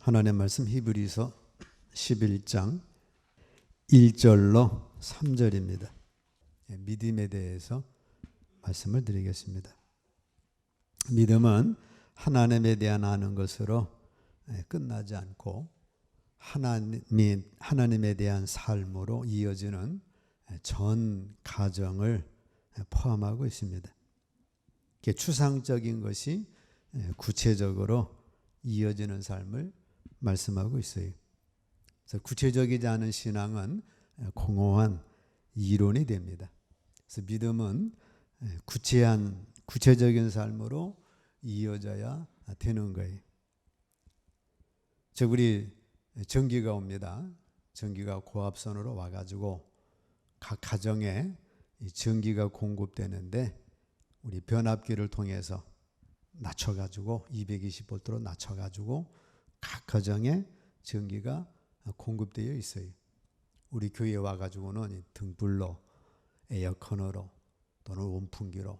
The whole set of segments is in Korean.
하나님의 말씀 히브리서 11장 1절로 3절입니다. 믿음에 대해서 말씀을 드리겠습니다. 믿음은 하나님에 대한 아는 것으로 끝나지 않고 하나님에 대한 삶으로 이어지는 전 가정을 포함하고 있습니다. 추상적인 것이 구체적으로 이어지는 삶을 말씀하고 있어요. 그래서 구체적이지 않은 신앙은 공허한 이론이 됩니다. 그래서 믿음은 구체적인 삶으로 이어져야 되는 거예요. 우리 전기가 옵니다. 전기가 고압선으로 와가지고 각 가정에 전기가 공급되는데 우리 변압기를 통해서 낮춰가지고 220V로 낮춰가지고 각 가정에 전기가 공급되어 있어요. 우리 교회에 와가지고는 등불로, 에어컨으로 또는 온풍기로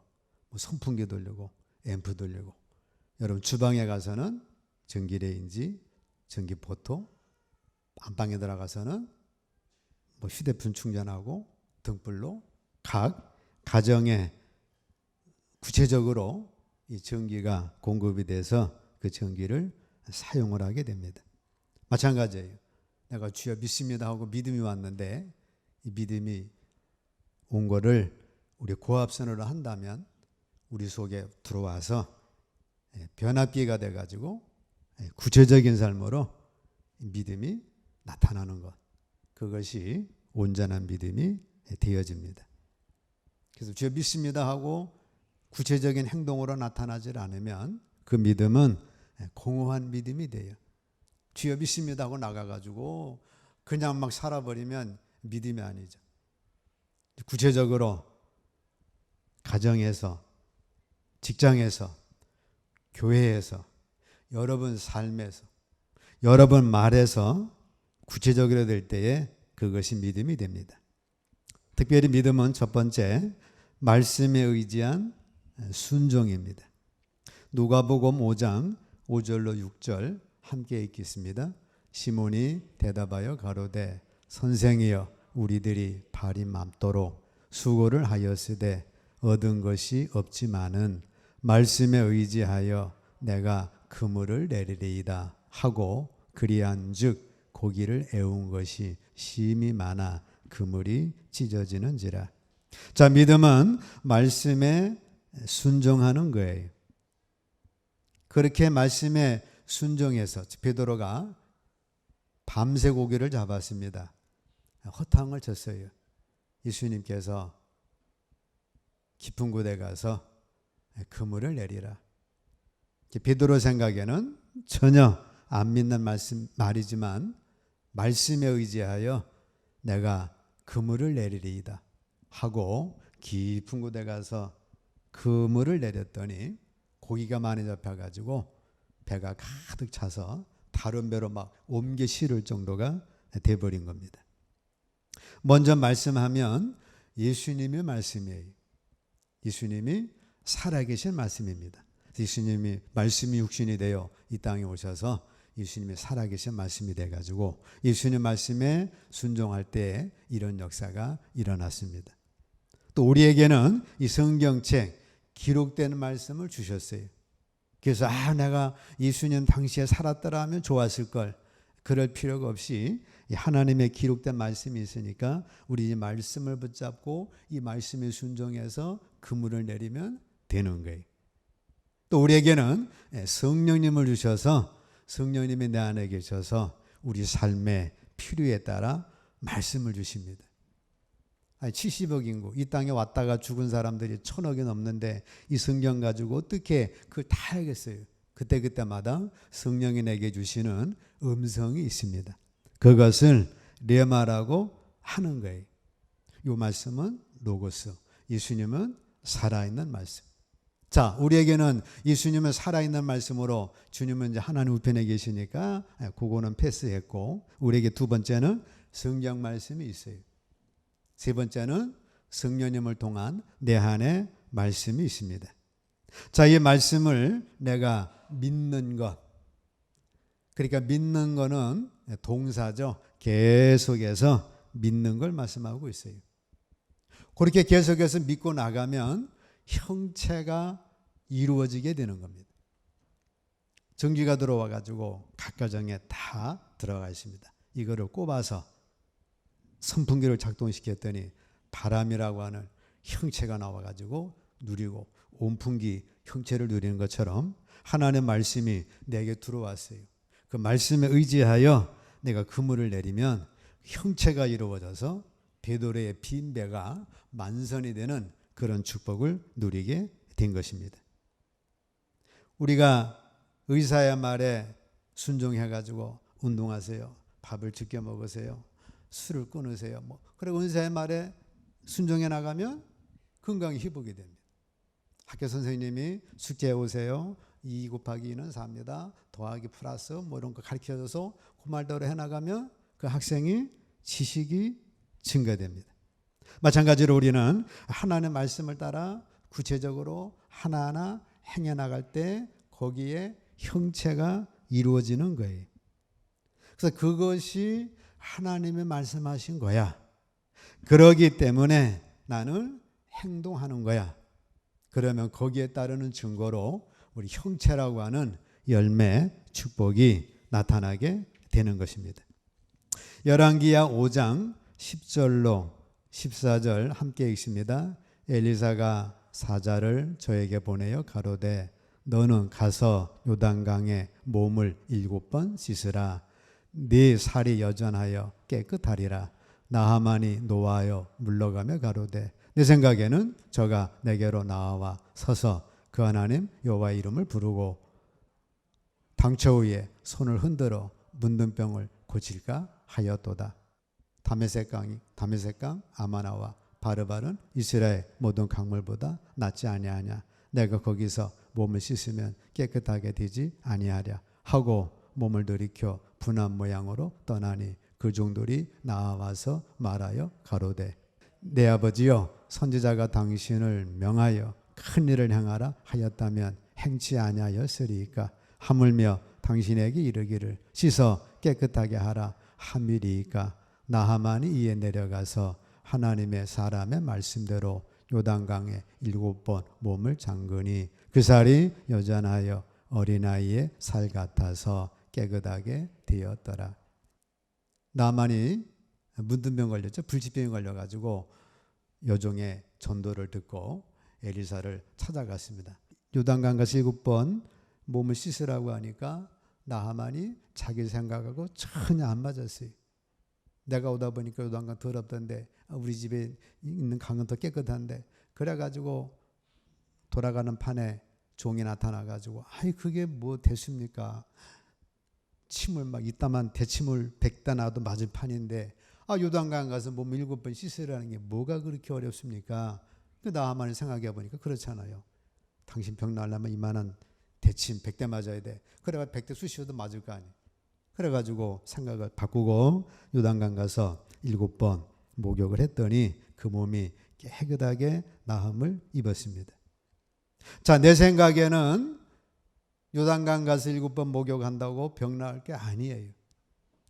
선풍기 돌리고 앰프 돌리고, 여러분 주방에 가서는 전기레인지, 전기포토, 안방에 들어가서는 휴대폰 충전하고 등불로 각 가정에 구체적으로 이 전기가 공급이 돼서 그 전기를 사용을 하게 됩니다. 마찬가지예요. 내가 주여 믿습니다 하고 믿음이 왔는데 이 믿음이 온 거를 우리 고압선으로 한다면 우리 속에 들어와서 변압기가 돼가지고 구체적인 삶으로 믿음이 나타나는 것, 그것이 온전한 믿음이 되어집니다. 그래서 주여 믿습니다 하고 구체적인 행동으로 나타나지 않으면 그 믿음은 공허한 믿음이 돼요. 주여 믿습니다 하고 나가가지고 그냥 막 살아버리면 믿음이 아니죠. 구체적으로 가정에서, 직장에서, 교회에서, 여러분 삶에서, 여러분 말에서 구체적으로 될 때에 그것이 믿음이 됩니다. 특별히 믿음은 첫 번째, 말씀에 의지한 순종입니다. 누가복음 5장 5절로 6절 함께 읽겠습니다. 시몬이 대답하여 가로되 선생이여 우리들이 발이 맘도록 수고를 하였으되 얻은 것이 없지만은 말씀에 의지하여 내가 그물을 내리리이다 하고 그리한즉 고기를 애운 것이 심히 많아 그물이 찢어지는지라. 자, 믿음은 말씀에 순종하는 거예요. 그렇게 말씀에 순종해서 베드로가 밤새 고기를 잡았습니다. 허탕을 쳤어요. 예수님께서 깊은 곳에 가서 그물을 내리라. 베드로 생각에는 전혀 안 믿는 말이지만 말씀에 의지하여 내가 그물을 내리리이다 하고 깊은 곳에 가서 그물을 내렸더니 고기가 많이 잡혀가지고 배가 가득 차서 다른 배로 막 옮겨 실을 정도가 돼버린 겁니다. 먼저 말씀하면 예수님의 말씀이에요. 예수님이 살아계신 말씀입니다. 예수님이 말씀이 육신이 되어 이 땅에 오셔서 예수님이 살아계신 말씀이 돼가지고 예수님 말씀에 순종할 때 이런 역사가 일어났습니다. 또 우리에게는 이 성경책 기록된 말씀을 주셨어요. 그래서 내가 예수님 당시에 살았더라 하면 좋았을 걸, 그럴 필요가 없이 하나님의 기록된 말씀이 있으니까 우리 이 말씀을 붙잡고 이 말씀에 순종해서 그물을 내리면 되는 거예요. 또 우리에게는 성령님을 주셔서 성령님이 내 안에 계셔서 우리 삶의 필요에 따라 말씀을 주십니다. 70억 인구, 이 땅에 왔다가 죽은 사람들이 1000억이 넘는데 이 성경 가지고 어떻게 그걸 다 알겠어요? 그때마다 성령이 내게 주시는 음성이 있습니다. 그것을 레마라고 하는 거예요. 이 말씀은 로고스, 예수님은 살아있는 말씀. 자, 우리에게는 예수님은 살아있는 말씀으로 주님은 이제 하나님 우편에 계시니까 그거는 패스했고, 우리에게 두 번째는 성경 말씀이 있어요. 세 번째는 성령님을 통한 내 안에 말씀이 있습니다. 자, 이 말씀을 내가 믿는 것, 그러니까 믿는 거는 동사죠. 계속해서 믿는 걸 말씀하고 있어요. 그렇게 계속해서 믿고 나가면 형체가 이루어지게 되는 겁니다. 전기가 들어와 가지고 각 가정에 다 들어가 있습니다. 이거를 꼽아서 선풍기를 작동시켰더니 바람이라고 하는 형체가 나와 가지고 누리고 온풍기 형체를 누리는 것처럼 하나님의 말씀이 내게 들어왔어요. 그 말씀에 의지하여 내가 그물을 내리면 형체가 이루어져서 베드로의 빈 배가 만선이 되는 그런 축복을 누리게 된 것입니다. 우리가 의사의 말에 순종해가지고 운동하세요. 밥을 적게 먹으세요. 술을 끊으세요. 그리고 의사의 말에 순종해 나가면 건강이 회복이 됩니다. 학교 선생님이 숙제해 오세요. 2 곱하기 2는 4입니다. 더하기 플러스 이런 거 가르쳐줘서 그 말대로 해나가면 그 학생이 지식이 증가됩니다. 마찬가지로 우리는 하나님의 말씀을 따라 구체적으로 하나하나 행해 나갈 때 거기에 형체가 이루어지는 거예요. 그래서 그것이 하나님의 말씀하신 거야. 그러기 때문에 나는 행동하는 거야. 그러면 거기에 따르는 증거로 우리 형체라고 하는 열매, 축복이 나타나게 되는 것입니다. 열왕기야 5장 10절로 14절 함께 읽습니다. 엘리사가 사자를 저에게 보내어 가로되 너는 가서 요단강에 몸을 7번 씻으라. 네 살이 여전하여 깨끗하리라. 나하만이 노하여 물러가며 가로되 내 생각에는 저가 내게로 나와 서서 그 하나님 여호와 이름을 부르고 당초 위에 손을 흔들어 문둥병을 고칠까 하였도다. 다메섹강 아마나와 바르바는 이스라엘 모든 강물보다 낫지 아니하냐. 내가 거기서 몸을 씻으면 깨끗하게 되지 아니하랴 하고 몸을 돌이켜 분한 모양으로 떠나니 그 종들이 나와서 말하여 가로되 내 아버지여 선지자가 당신을 명하여 큰 일을 행하라 하였다면 행치 아니하였으리이까. 하물며 당신에게 이르기를 씻어 깨끗하게 하라 함이리이까. 나하만이 이에 내려가서 하나님의 사람의 말씀대로 요단강에 7번 몸을 잠그니 그 살이 여전하여 어린아이의 살 같아서 깨끗하게 되었더라. 나만이 문둥병 걸렸죠. 불치병이 걸려가지고 여종의 전도를 듣고 엘리사를 찾아갔습니다. 요단강 가서 7번 몸을 씻으라고 하니까 나하만이 자기 생각하고 전혀 안 맞았어요. 내가 오다 보니까 요단강 더럽던데 우리 집에 있는 강은 더 깨끗한데 그래가지고 돌아가는 판에 종이 나타나가지고 아이 그게 뭐 됐습니까? 침을 막 이따만 대침을 100다 놔도 맞을 판인데 요단강 가서 몸 7번 씻으라는 게 뭐가 그렇게 어렵습니까? 나하만이 생각해 보니까 그렇잖아요. 당신 병 나려면 이만한 대침 100대 맞아야 돼. 그래가 100대 수시어도 맞을 거 아니에요. 그래가지고 생각을 바꾸고 요단강 가서 7번 목욕을 했더니 그 몸이 깨끗하게 나음을 입었습니다. 자, 내 생각에는 요단강 가서 7번 목욕한다고 병 나을 게 아니에요.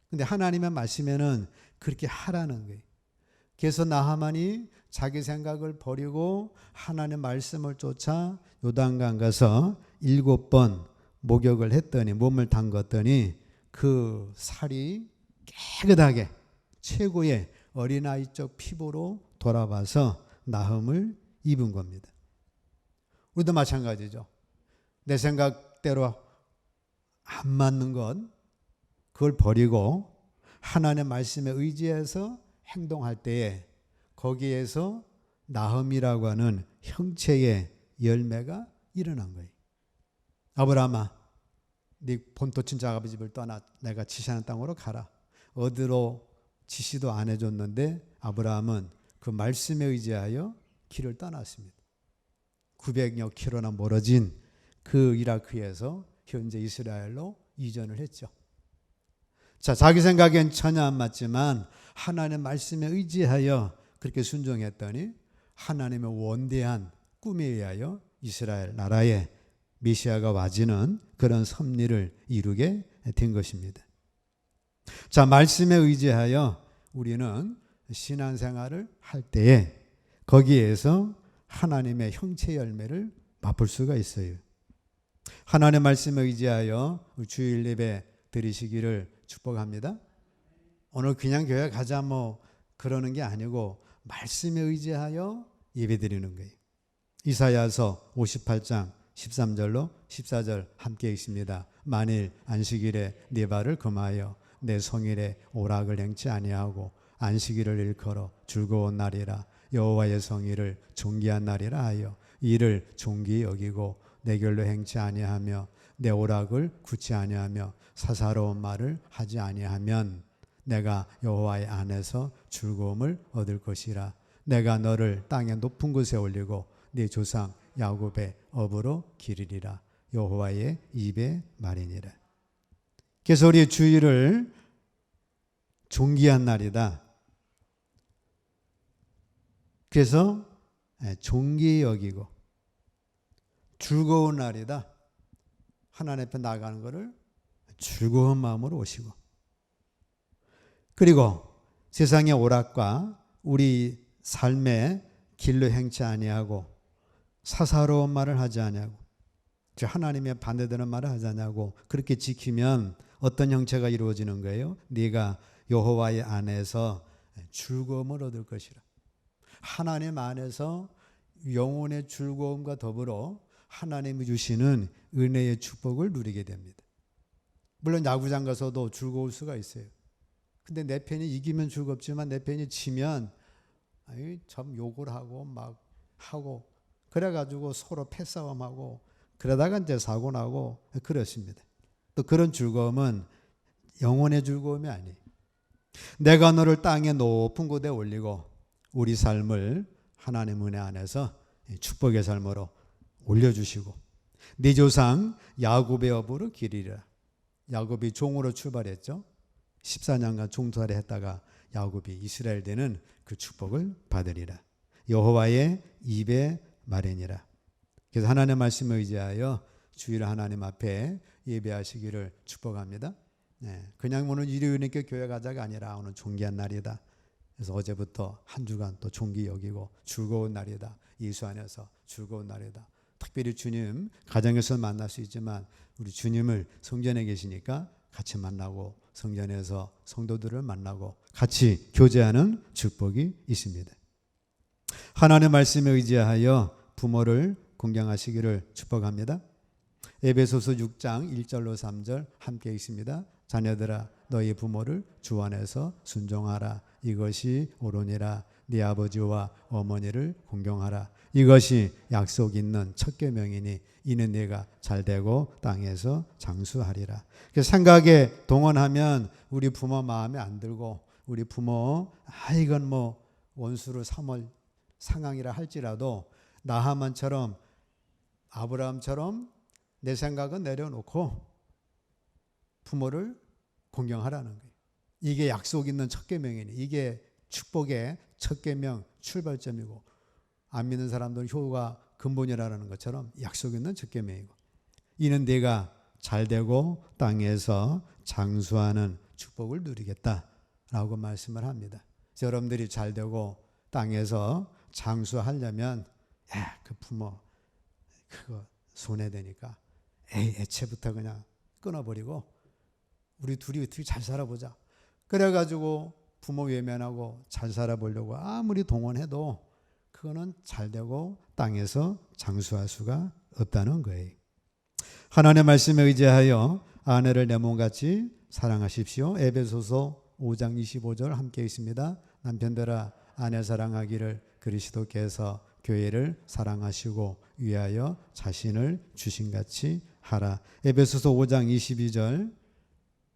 근데 하나님의 말씀에는 그렇게 하라는 거예요. 그래서 나하만이 자기 생각을 버리고 하나님의 말씀을 쫓아 요단강 가서 7번 목욕을 했더니 몸을 담갔더니 그 살이 깨끗하게 최고의 어린아이적 피부로 돌아와서 나음을 입은 겁니다. 우리도 마찬가지죠. 내 생각대로 안 맞는 건 그걸 버리고 하나님의 말씀에 의지해서 행동할 때에 거기에서 나음이라고 하는 형체의 열매가 일어난 거예요. 아브라함아, 네 본토 친자 아버지 집을 떠나 내가 지시하는 땅으로 가라. 어디로 지시도 안 해줬는데 아브라함은 그 말씀에 의지하여 길을 떠났습니다. 900여 킬로나 멀어진 그 이라크에서 현재 이스라엘로 이전을 했죠. 자, 자기 생각엔 전혀 안 맞지만 하나님의 말씀에 의지하여 그렇게 순종했더니 하나님의 원대한 꿈에 의하여 이스라엘 나라에 메시아가 와지는 그런 섭리를 이루게 된 것입니다. 자, 말씀에 의지하여 우리는 신앙생활을 할 때에 거기에서 하나님의 형체 열매를 맛볼 수가 있어요. 하나님의 말씀에 의지하여 주일 예배 드리시기를 축복합니다. 오늘 그냥 교회 가자 뭐 그러는 게 아니고 말씀에 의지하여 예배 드리는 거예요. 이사야서 58장 13절로 14절 함께 읽습니다. 만일 안식일에 네 발을 금하여 내 성일에 오락을 행치 아니하고 안식일을 일컬어 즐거운 날이라 여호와의 성일을 존귀한 날이라 하여 이를 존귀히 여기고 내 결로 행치 아니하며 내 오락을 굳지 아니하며 사사로운 말을 하지 아니하면 내가 여호와의 안에서 즐거움을 얻을 것이라. 내가 너를 땅의 높은 곳에 올리고 네 조상 야곱의 업으로 기르리라. 여호와의 입의 말이니라. 그래서 우리 주일을 존귀한 날이다. 그래서 존귀히 여기고 즐거운 날이다. 하나님 앞에 나가는 것을 즐거운 마음으로 오시고, 그리고 세상의 오락과 우리 삶의 길로 행치 아니하고 사사로운 말을 하지 아니하고 하나님의 반대되는 말을 하지 아니하고 그렇게 지키면 어떤 형체가 이루어지는 거예요? 네가 여호와의 안에서 즐거움을 얻을 것이라. 하나님 안에서 영혼의 즐거움과 더불어 하나님이 주시는 은혜의 축복을 누리게 됩니다. 물론 야구장 가서도 즐거울 수가 있어요. 근데 내 편이 이기면 즐겁지만 내 편이 지면 참 욕을 하고 막 하고 그래가지고 서로 패싸움하고 그러다가 이제 사고 나고 그렇습니다. 또 그런 즐거움은 영혼의 즐거움이 아니에요. 내가 너를 땅의 높은 곳에 올리고 우리 삶을 하나님 은혜 안에서 축복의 삶으로 올려주시고 네 조상 야곱의 업으로 기리라. 야곱이 종으로 출발했죠. 14년간 종살이 했다가 야곱이 이스라엘 되는 그 축복을 받으리라. 여호와의 입의 말이니라. 그래서 하나님의 말씀에 의지하여 주일 하나님 앞에 예배하시기를 축복합니다. 그냥 오늘 일요일이니까 교회 가자가 아니라 오늘 존귀한 날이다. 그래서 어제부터 한 주간 또 존귀 여기고 즐거운 날이다. 예수 안에서 즐거운 날이다. 특별히 주님 가정에서 만날 수 있지만 우리 주님을 성전에 계시니까 같이 만나고 성전에서 성도들을 만나고 같이 교제하는 축복이 있습니다. 하나님의 말씀에 의지하여 부모를 공경하시기를 축복합니다. 에베소서 6장 1절로 3절 함께 읽습니다. 자녀들아 너희 부모를 주 안에서 순종하라. 이것이 옳으니라. 네 아버지와 어머니를 공경하라. 이것이 약속 있는 첫 계명이니 이는 네가 잘되고 땅에서 장수하리라. 생각에 동원하면 우리 부모 마음에 안 들고 우리 부모 이건 뭐 원수로 삼을 상황이라 할지라도 나하만처럼 아브라함처럼 내 생각은 내려놓고 부모를 공경하라는 거예요. 이게 약속 있는 첫 계명이니 이게 축복의 첫 계명 출발점이고 안 믿는 사람들은 효가 근본이라는 것처럼 약속 있는 첫 계명이고 이는 네가 잘되고 땅에서 장수하는 축복을 누리겠다라고 말씀을 합니다. 여러분들이 잘되고 땅에서 장수하려면 그 부모 그거 손해되니까 애초부터 그냥 끊어버리고 우리 둘이 어떻게 잘 살아보자. 그래가지고 부모 외면하고 잘 살아보려고 아무리 동원해도 그거는 잘되고 땅에서 장수할 수가 없다는 거예요. 하나님의 말씀에 의지하여 아내를 내 몸같이 사랑하십시오. 에베소서 5장 25절 함께 있습니다. 남편들아 아내 사랑하기를 그리스도께서 교회를 사랑하시고 위하여 자신을 주신같이 하라. 에베소서 5장 22절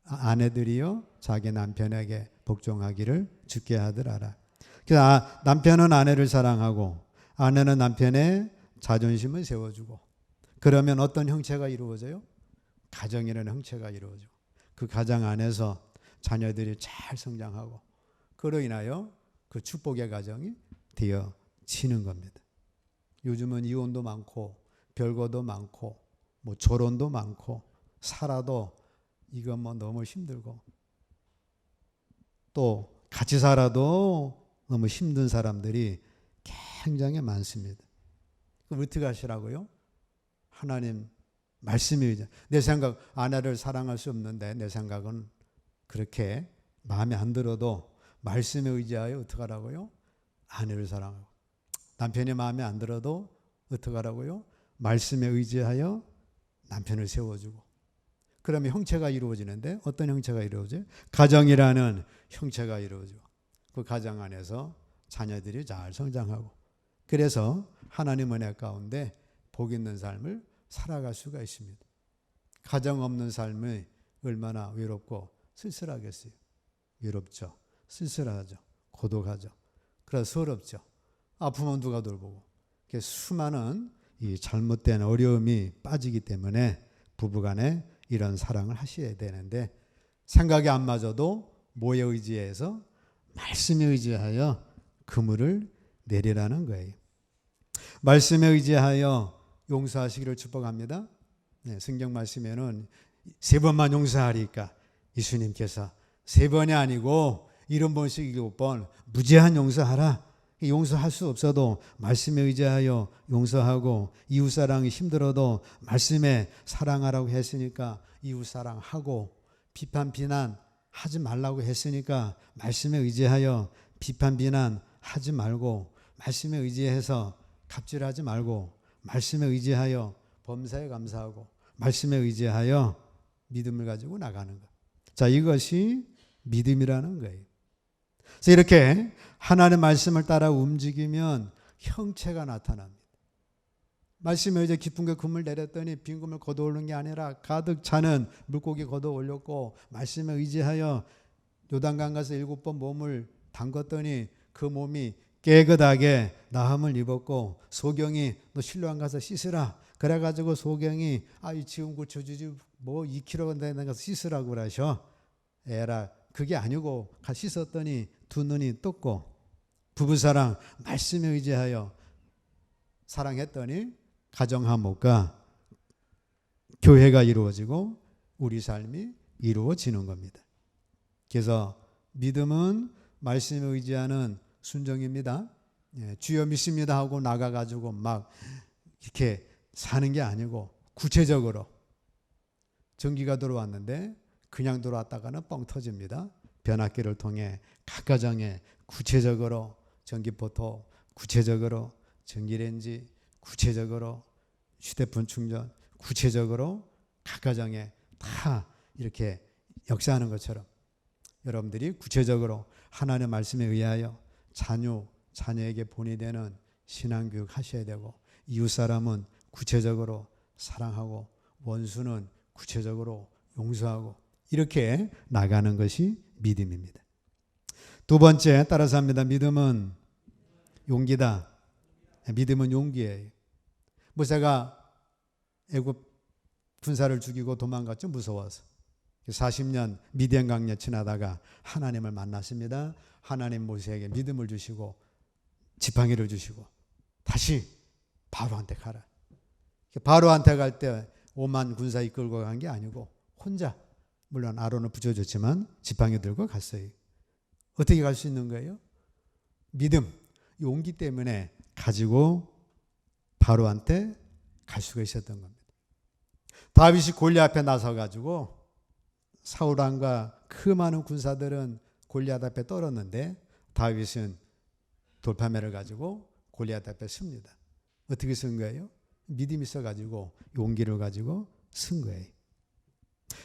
아내들이여 자기 남편에게 복종하기를 주께 하더라라. 그래서 남편은 아내를 사랑하고 아내는 남편의 자존심을 세워주고 그러면 어떤 형체가 이루어져요? 가정이라는 형체가 이루어지고 그 가정 안에서 자녀들이 잘 성장하고 그로 인하여 그 축복의 가정이 되어지는 겁니다. 요즘은 이혼도 많고 별거도 많고 뭐 결혼도 많고 살아도 이건 뭐 너무 힘들고, 또 같이 살아도 너무 힘든 사람들이 굉장히 많습니다. 그럼 어떻게 하시라고요? 하나님 말씀이 의지. 내 생각, 아내를 사랑할 수 없는데 내 생각은 그렇게 마음에 안 들어도 말씀에 의지하여 어떻게 하라고요? 아내를 사랑하고. 남편이 마음에 안 들어도 어떻게 하라고요? 말씀에 의지하여 남편을 세워주고. 그러면 형체가 이루어지는데 어떤 형체가 이루어져요? 가정이라는 형체가 이루어지고 그 가정 안에서 자녀들이 잘 성장하고, 그래서 하나님 은혜 가운데 복 있는 삶을 살아갈 수가 있습니다. 가정 없는 삶이 얼마나 외롭고 쓸쓸하겠어요. 외롭죠. 쓸쓸하죠. 고독하죠. 그래서 서럽죠. 아프면 누가 돌보고. 수많은 이 잘못된 어려움이 빠지기 때문에 부부간에 이런 사랑을 하셔야 되는데, 생각이 안 맞아도 뭐에 의지해서? 말씀에 의지하여 그물을 내리라는 거예요. 말씀에 의지하여 용서하시기를 축복합니다. 네, 성경 말씀에는 3번만 용서하리까 예수님께서 3번이 아니고 70번씩 7번 무제한 용서하라. 용서할 수 없어도 말씀에 의지하여 용서하고, 이웃사랑이 힘들어도 말씀에 사랑하라고 했으니까 이웃사랑하고, 비판 비난 하지 말라고 했으니까 말씀에 의지하여 비판 비난 하지 말고, 말씀에 의지해서 갑질하지 말고, 말씀에 의지하여 범사에 감사하고, 말씀에 의지하여 믿음을 가지고 나가는 것. 자, 이것이 믿음이라는 거예요. 그래서 이렇게 하나님의 말씀을 따라 움직이면 형체가 나타납니다. 말씀에 이제 깊은 게 그물 내렸더니 빈 그물 걷어 올린 게 아니라 가득 차는 물고기 걷어 올렸고, 말씀에 의지하여 요단강 가서 7번 몸을 담갔더니 그 몸이 깨끗하게 나음을 입었고, 소경이 너 실로암 가서 씻으라. 그래가지고 소경이 지금 고쳐주지 뭐 2kg 되는 가서 씻으라고 그러셔. 에라, 그게 아니고 가 씻었더니 두 눈이 떴고, 부부사랑 말씀에 의지하여 사랑했더니 가정화목과 교회가 이루어지고 우리 삶이 이루어지는 겁니다. 그래서 믿음은 말씀에 의지하는 순종입니다. 주여 믿습니다 하고 나가가지고 막 이렇게 사는 게 아니고, 구체적으로 전기가 들어왔는데 그냥 들어왔다가는 뻥 터집니다. 변압기를 통해 각 가정에 구체적으로 전기포토, 구체적으로 전기레인지, 구체적으로 휴대폰 충전, 구체적으로 각 가정에 다 이렇게 역사하는 것처럼 여러분들이 구체적으로 하나님의 말씀에 의하여 자녀에게 본이 되는 신앙교육 하셔야 되고, 이웃사람은 구체적으로 사랑하고, 원수는 구체적으로 용서하고, 이렇게 나가는 것이 믿음입니다. 두 번째, 따라서 합니다. 믿음은 용기다. 믿음은 용기예요. 모세가 애굽 군사를 죽이고 도망갔죠. 무서워서. 40년 미디안 강야 지나다가 하나님을 만났습니다. 하나님 모세에게 믿음을 주시고 지팡이를 주시고 다시 바로한테 가라. 바로한테 갈 때 5만 군사 이끌고 간 게 아니고 혼자, 물론 아론을 붙여줬지만 지팡이 들고 갔어요. 어떻게 갈 수 있는 거예요? 믿음, 용기 때문에 가지고 바로한테 갈 수가 있었던 겁니다. 다윗이 골리앗 앞에 나서가지고 사울 왕과 그 많은 군사들은 골리앗 앞에 떨었는데 다윗은 돌파매를 가지고 골리앗 앞에 씁니다. 어떻게 쓴 거예요? 믿음이 있어가지고 용기를 가지고 쓴 거예요.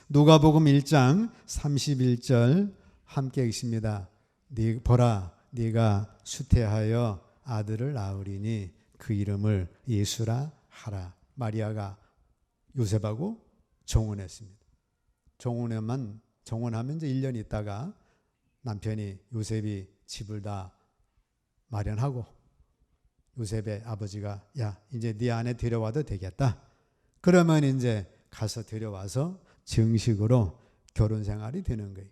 누가복음 1장 31절 함께 읽습니다. 보라, 네가 수태하여 아들을 낳으리니 그 이름을 예수라 하라. 마리아가 요셉하고 정혼했습니다. 정혼하면 이제 1년 있다가 남편이 요셉이 집을 다 마련하고 요셉의 아버지가 야, 이제 네 아내 데려와도 되겠다. 그러면 이제 가서 데려와서 정식으로 결혼 생활이 되는 거예요.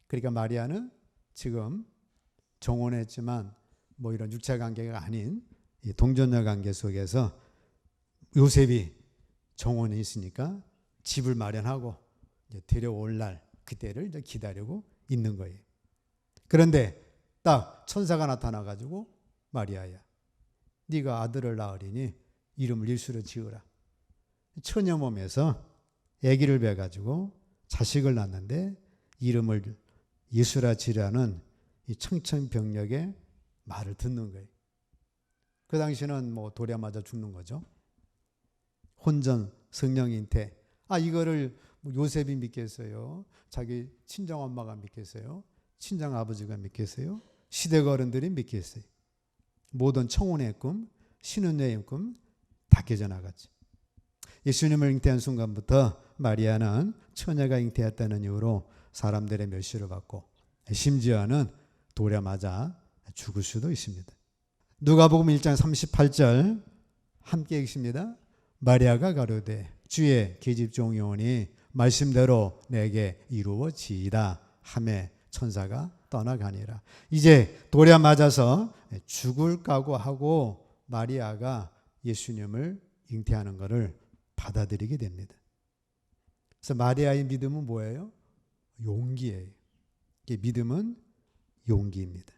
그러니까 마리아는 지금 정혼했지만 뭐 이런 육체 관계가 아닌 이 동전녀 관계 속에서 요셉이 정혼이 있으니까 집을 마련하고 데려올 날 그때를 이제 기다리고 있는 거예요. 그런데 딱 천사가 나타나가지고 마리아야, 네가 아들을 낳으리니 이름을 예수로 지으라. 처녀 몸에서 아기를 베가지고 자식을 낳는데 이름을 예수라 지라는 이 청천벽력의 말을 듣는 거예요. 그 당시는 뭐 돌에 맞아 죽는 거죠. 혼전 성령 잉태. 이거를 요셉이 믿겠어요? 자기 친정 엄마가 믿겠어요? 친정 아버지가 믿겠어요? 시대 어른들이 믿겠어요? 모든 청혼의 꿈, 신혼여행 꿈 다 깨져나갔죠. 예수님을 잉태한 순간부터 마리아는 처녀가 잉태했다는 이유로 사람들의 멸시를 받고 심지어는 돌에 맞아 죽을 수도 있습니다. 누가복음 1장 38절 함께 읽습니다. 마리아가 가로되 주의 계집종이 오니 말씀대로 내게 이루어지이다 하매 천사가 떠나가니라. 이제 돌에 맞아서 죽을 각오하고 마리아가 예수님을 잉태하는 것을 받아들이게 됩니다. 그래서 마리아의 믿음은 뭐예요? 용기예요. 믿음은 용기입니다.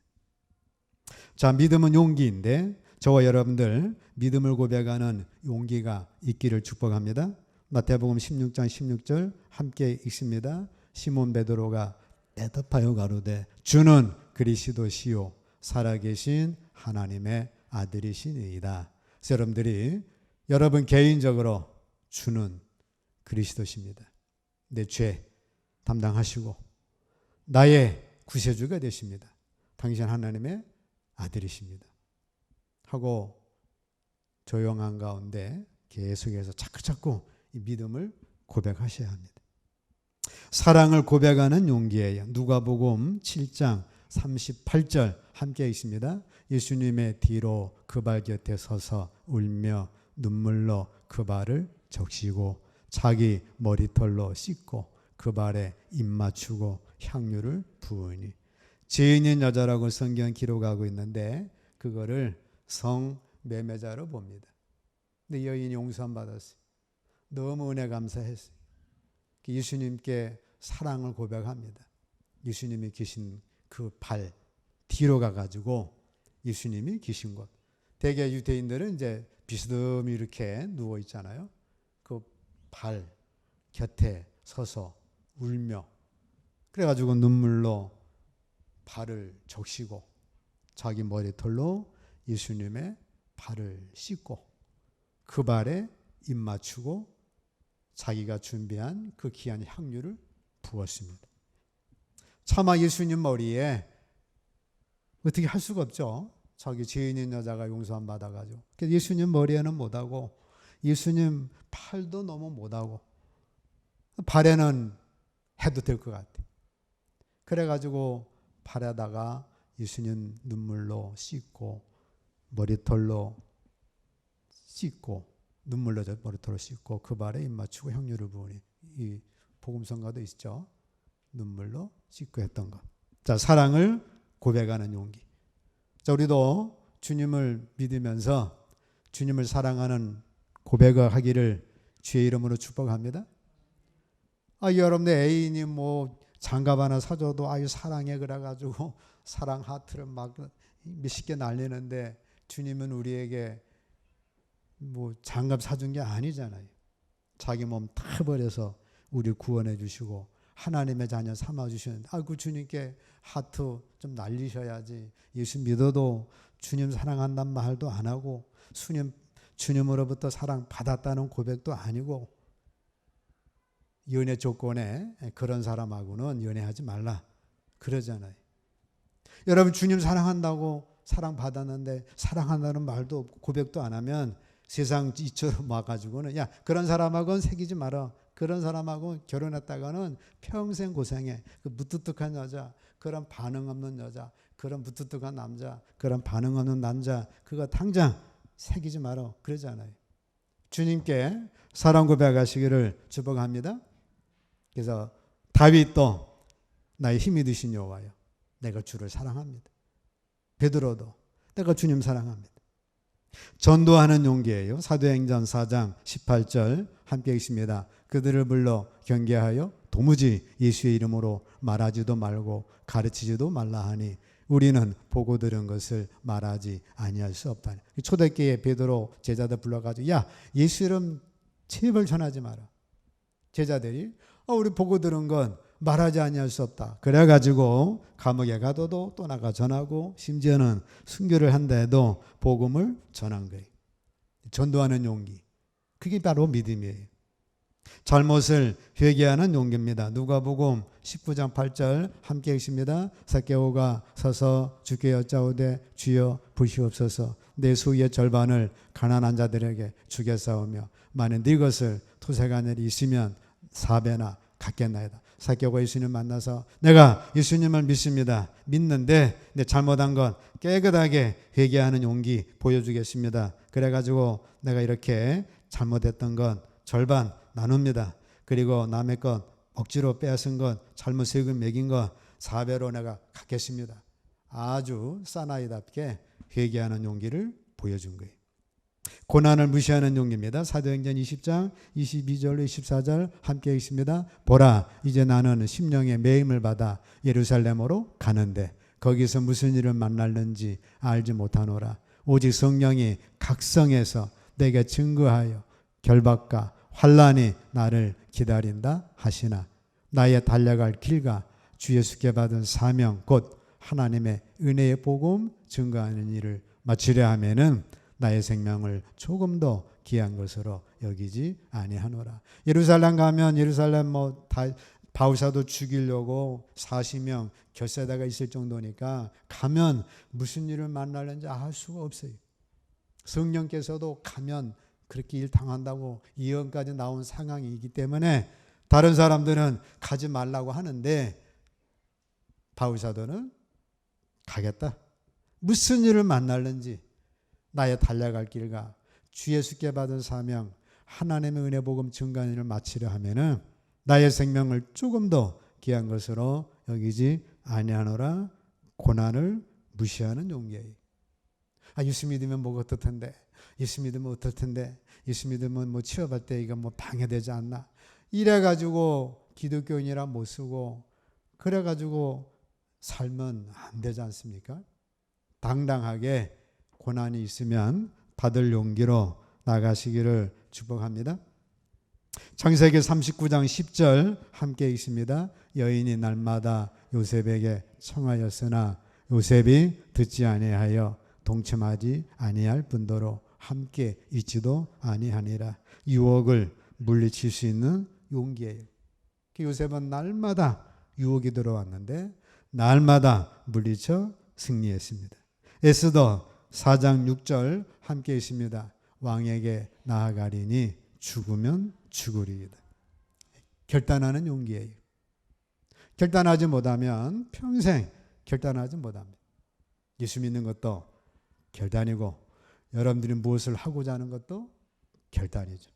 자, 믿음은 용기인데 저와 여러분들 믿음을 고백하는 용기가 있기를 축복합니다. 마태복음 16장 16절 함께 읽습니다. 시몬 베드로가 대답하여 가로되 주는 그리스도시요 살아계신 하나님의 아들이시니이다. 그래서 여러분들이 여러분 개인적으로 주는 그리스도십니다. 내 죄 담당하시고 나의 구세주가 되십니다. 당신 하나님의 아들이십니다. 하고 조용한 가운데 계속해서 자꾸 이 믿음을 고백하셔야 합니다. 사랑을 고백하는 용기예요. 누가복음 7장 38절 함께 있습니다. 예수님의 뒤로 그 발 곁에 서서 울며 눈물로 그 발을 적시고 자기 머리털로 씻고 그 발에 입 맞추고 향유를 부으니. 죄인인 여자라고 성경 기록하고 있는데 그거를 성매매자로 봅니다. 근데 여인이 용서함 받았어요. 너무 은혜 감사했어요. 예수님께 사랑을 고백합니다. 예수님이 계신 그 발 뒤로 가가지고 예수님이 계신 곳. 대개 유대인들은 이제 비스듬히 이렇게 누워 있잖아요. 그 발 곁에 서서 울며 그래가지고 눈물로 발을 적시고 자기 머리털로 예수님의 발을 씻고 그 발에 입 맞추고 자기가 준비한 그 귀한 향유를 부었습니다. 차마 예수님 머리에 어떻게 할 수가 없죠. 자기 죄인인 여자가 용서함 받아가지고. 그래서 예수님 머리에는 못하고 예수님 팔도 너무 못하고 발에는 해도 될 것 같아. 그래가지고 발에다가 예수님 눈물로 씻고 머리털로 씻고 눈물로 머리털로 씻고 그 발에 입 맞추고 향유를 부으니. 이 복음성가도 있죠. 눈물로 씻고 했던 것. 자, 사랑을 고백하는 용기. 자, 우리도 주님을 믿으면서 주님을 사랑하는 고백을 하기를 주의 이름으로 축복합니다. 여러분들 애인이 뭐 장갑 하나 사줘도 아유 사랑해 그래가지고 사랑 하트를 막 몇십 개 날리는데 주님은 우리에게 뭐 장갑 사준 게 아니잖아요. 자기 몸 다 버려서 우리 구원해 주시고 하나님의 자녀 삼아 주시는데 그 주님께 하트 좀 날리셔야지. 예수 믿어도 주님 사랑한다는 말도 안 하고 주님으로부터 사랑 받았다는 고백도 아니고 연애 조건에 그런 사람하고는 연애하지 말라 그러잖아요. 여러분 주님 사랑한다고 사랑받았는데 사랑한다는 말도 없고 고백도 안 하면 세상 이처럼 와가지고는 야 그런 사람하고는 사귀지 마라. 그런 사람하고 결혼했다가는 평생 고생해. 그 무뚝뚝한 여자, 그런 반응 없는 여자, 그런 무뚝뚝한 남자, 그런 반응 없는 남자 그거 당장 사귀지 마라 그러잖아요. 주님께 사랑 고백하시기를 축복합니다. 그래서 다윗도 나의 힘이 되신 여호와여 내가 주를 사랑합니다. 베드로도 내가 주님 사랑합니다. 전도하는 용기예요. 사도행전 4장 18절 함께 읽습니다. 그들을 불러 경계하여 도무지 예수의 이름으로 말하지도 말고 가르치지도 말라 하니 우리는 보고 들은 것을 말하지 아니할 수 없다. 초대교회 베드로 제자들 불러가지고 야 예수 이름 제발 전하지 마라. 제자들이 우리 보고 들은 건 말하지 아니할 수 없다. 그래가지고 감옥에 가둬도 또 나가 전하고 심지어는 순교를 한데도 복음을 전한 거예요. 전도하는 용기. 그게 바로 믿음이에요. 잘못을 회개하는 용기입니다. 누가복음 19장 8절 함께 읽습니다. 삭개오가 서서 주께 여짜오되 주여 보시옵소서 내 소유의 절반을 가난한 자들에게 주겠사오며 만일 네 것을 토색한 일이 있으면 4배나 갚겠나이다. 삭개오가 예수님 만나서 내가 예수님을 믿습니다. 믿는데 내 잘못한 건 깨끗하게 회개하는 용기 보여주겠습니다. 그래가지고 내가 이렇게 잘못했던 건 절반 나눕니다. 그리고 남의 것 억지로 빼앗은 것 잘못 세금 매긴 것 4배로 내가 갚겠습니다. 아주 사나이답게 회개하는 용기를 보여준 거예요. 고난을 무시하는 용기입니다. 사도행전 20장 22절로 24절 함께 있습니다. 보라 이제 나는 심령의 매임을 받아 예루살렘으로 가는데 거기서 무슨 일을 만날는지 알지 못하노라. 오직 성령이 각성해서 내게 증거하여 결박과 환난이 나를 기다린다 하시나 나의 달려갈 길과 주 예수께 받은 사명 곧 하나님의 은혜의 복음 증거하는 일을 마치려 하면은 나의 생명을 조금 더 귀한 것으로 여기지 아니하노라. 예루살렘 가면 예루살렘 다 바울사도 죽이려고 40명 곁에다가 있을 정도니까 가면 무슨 일을 만나는지 알 수가 없어요. 성령께서도 가면 그렇게 일 당한다고 예언까지 나온 상황이기 때문에 다른 사람들은 가지 말라고 하는데 바울사도는 가겠다. 무슨 일을 만날는지 나의 달려갈 길과 주 예수께 받은 사명 하나님의 은혜 복음 증거하는 일을 마치려 하면은 나의 생명을 조금 더 귀한 것으로 여기지 아니하노라. 고난을 무시하는 용기예요. 예수 믿으면 뭐 어떨 텐데, 예수 믿으면 어떨 텐데, 예수 믿으면 뭐 취업할 때 이거 뭐 방해되지 않나. 이래가지고 기독교인이라 못 쓰고 그래가지고 살면 안 되지 않습니까? 당당하게 고난이 있으면 받을 용기로 나가시기를 축복합니다. 창세기 39장 10절 함께 읽습니다. 여인이 날마다 요셉에게 청하였으나 요셉이 듣지 아니하여 동침하지 아니할 뿐더러 함께 있지도 아니하니라. 유혹을 물리칠 수 있는 용기예요. 요셉은 날마다 유혹이 들어왔는데 날마다 물리쳐 승리했습니다. 에스더 4장 6절 함께 있습니다. 왕에게 나아가리니 죽으면 죽으리이다. 결단하는 용기예요. 결단하지 못하면 평생 결단하지 못합니다. 예수 믿는 것도 결단이고 여러분들이 무엇을 하고자 하는 것도 결단이죠.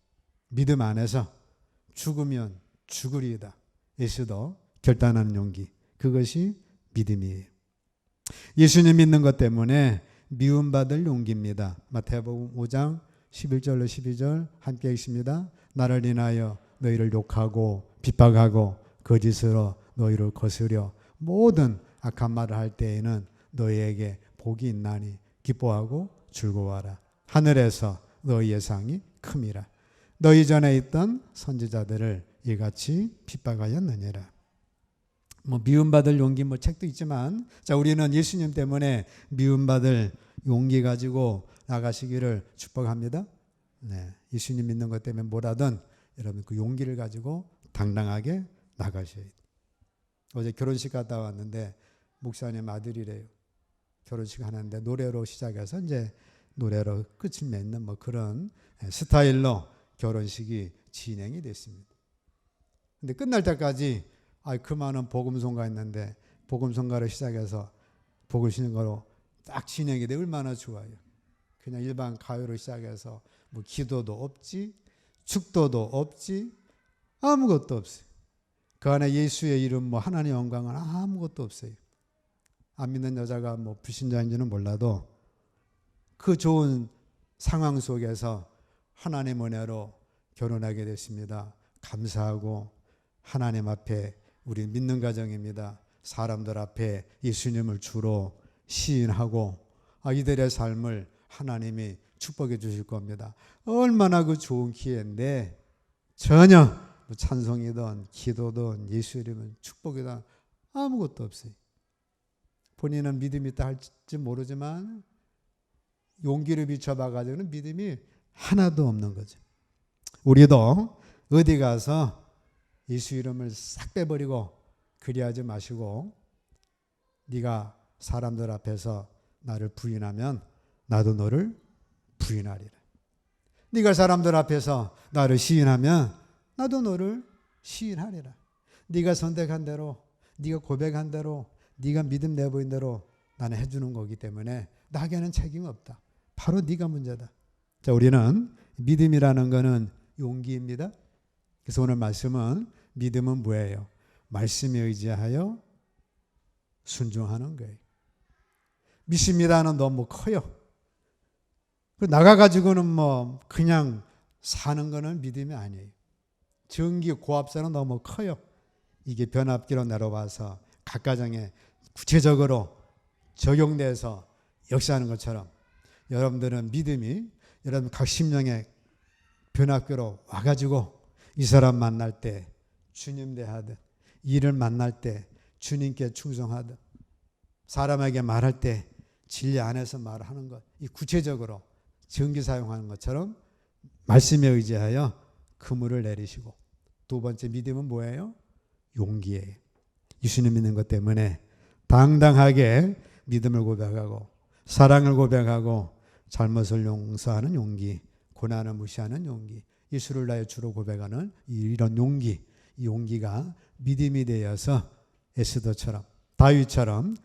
믿음 안에서 죽으면 죽으리이다. 예수도 결단하는 용기. 그것이 믿음이에요. 예수님 믿는 것 때문에 미움받을 용기입니다. 마태복음 5장 11절로 12절 함께 읽습니다. 나를 인하여 너희를 욕하고 핍박하고 거짓으로 너희를 거스려 모든 악한 말을 할 때에는 너희에게 복이 있나니 기뻐하고 즐거워하라. 하늘에서 너희의 상이 큼이라. 너희 전에 있던 선지자들을 이같이 핍박하였느니라. 미움받을 용기 책도 있지만 우리는 예수님 때문에 미움받을 용기 가지고 나가시기를 축복합니다. 네, 예수님 믿는 것 때문에 뭐라든 여러분 그 용기를 가지고 당당하게 나가셔야 돼요. 어제 결혼식 갔다 왔는데 목사님 아들이래요. 결혼식 하는데 노래로 시작해서 이제 노래로 끝을 맺는 그런 스타일로 결혼식이 진행이 됐습니다. 근데 끝날 때까지 그 많은 복음송가 있는데 복음송가로 시작해서 복음송가로 딱 진행이 돼 얼마나 좋아요. 그냥 일반 가요로 시작해서 기도도 없지, 축도도 없지, 아무것도 없어요. 그 안에 예수의 이름 하나님의 영광은 아무것도 없어요. 안 믿는 여자가 불신자인지는 몰라도 그 좋은 상황 속에서 하나님 은혜로 결혼하게 됐습니다. 감사하고 하나님 앞에 우리 믿는 가정입니다. 사람들 앞에 예수님을 주로 시인하고 이들의 삶을 하나님이 축복해 주실 겁니다. 얼마나 그 좋은 기회인데 전혀 찬송이든 기도든 예수 이름은 축복이든 아무것도 없어요. 본인은 믿음이 있다 할지 모르지만 용기를 비춰봐가지고는 믿음이 하나도 없는 거죠. 우리도 어디 가서 예수 이름을 싹 빼버리고 그리하지 마시고 네가 사람들 앞에서 나를 부인하면 나도 너를 부인하리라. 네가 사람들 앞에서 나를 시인하면 나도 너를 시인하리라. 네가 선택한 대로, 네가 고백한 대로, 네가 믿음 내보인 대로 나는 해주는 거기 때문에 나에게는 책임 없다. 바로 네가 문제다. 자, 우리는 믿음이라는 것은 용기입니다. 그래서 오늘 말씀은 믿음은 뭐예요? 말씀에 의지하여 순종하는 거예요. 믿습니다는 너무 커요. 나가가지고는 그냥 사는 거는 믿음이 아니에요. 전기 고압사는 너무 커요. 이게 변압기로 내려와서 각 가정에 구체적으로 적용돼서 역사하는 것처럼 여러분들은 믿음이 여러분 각 심령의 변압기로 와가지고 이 사람 만날 때 주님 대하듯, 일을 만날 때 주님께 충성하듯, 사람에게 말할 때 진리 안에서 말하는 것, 이 구체적으로 전기 사용하는 것처럼 말씀에 의지하여 그물을 내리시고, 두 번째 믿음은 뭐예요? 용기예요. 예수님 믿는 것 때문에 당당하게 믿음을 고백하고 사랑을 고백하고 잘못을 용서하는 용기, 고난을 무시하는 용기, 예수를 나의 주로 고백하는 이런 용기, 이 용기가 믿음이 되어서 에스더처럼 다윗처럼